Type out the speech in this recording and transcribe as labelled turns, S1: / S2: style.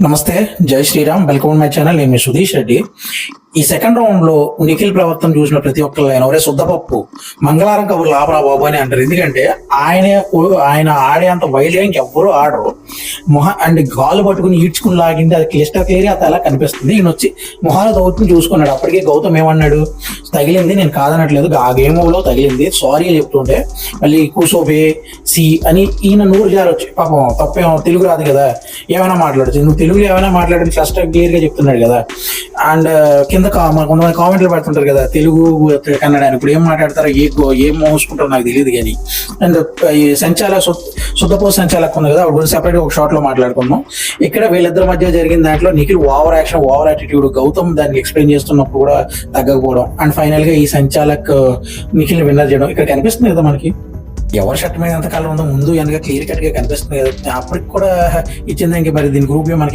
S1: నమస్తే, జై Sriram. Welcome my channel. నేను మీ సుధీష్ రెడ్డి. ఈ సెకండ్ రౌండ్ లో నిఖిల్ ప్రవర్తన చూసిన ప్రతి ఒక్కరు ఎవరే శుద్ధపప్పు మంగళవారం కబుర్లు ఆపరా బాబు అని అంటారు. ఎందుకంటే ఆయన ఆడేంత వైల్డ్గా ఇంకెవ్వరూ ఆడరు. అండ్ గాలు పట్టుకుని ఈడ్చుకుని లాగింది అది క్లియర్ అది అలా కనిపిస్తుంది. ఈయన వచ్చి మొహాలు దౌత్యం చూసుకున్నాడు. అప్పటికే గౌతమ్ ఏమన్నాడు, తగిలింది, నేను కాదనట్లేదు, ఆ గేమ్లో తగిలింది, సారీ చెప్తుంటే మళ్ళీ కూసోబే సి అని ఈయన నూరు జారొచ్చు. పాపం తప్పేమో, తెలుగు రాదు కదా, ఏమైనా మాట్లాడచ్చు, నువ్వు తెలుగులో ఏమైనా మాట్లాడని ఫస్ట్ క్లియర్ గా చెప్తున్నాడు కదా. అండ్ కింద కొంతమంది కామెంట్లు పెడుతుంటారు కదా, తెలుగు కన్నడ అని. ఇప్పుడు ఏం మాట్లాడతారో ఏం మోసుకుంటారో నాకు తెలియదు కానీ. అండ్ ఈ శుద్ధపోస సంచాలక్ ఉంది కదా, అప్పుడు గురించి సెపరేట్ ఒక షార్ట్ లో మాట్లాడుకుందాం. ఇక్కడ వీళ్ళిద్దరి మధ్య జరిగిన దాంట్లో Nikhil over action, over attitude, Gautam దానికి ఎక్స్ప్లెయిన్ చేస్తున్నప్పుడు కూడా తగ్గకపోవడం, అండ్ ఫైనల్ గా ఈ సంచాలక్ నిఖిల్ విన్నర్ చేయడం ఇక్కడ కనిపిస్తుంది కదా మనకి. ఎవరి షర్ట్ మీద ఎంతకాలం ఉందో ముందు వెనక క్లియర్ కట్ గా కనిపిస్తుంది కదా. అప్పటికి కూడా ఇచ్చింది. ఇంక మరి దీని గ్రూప్ మనకి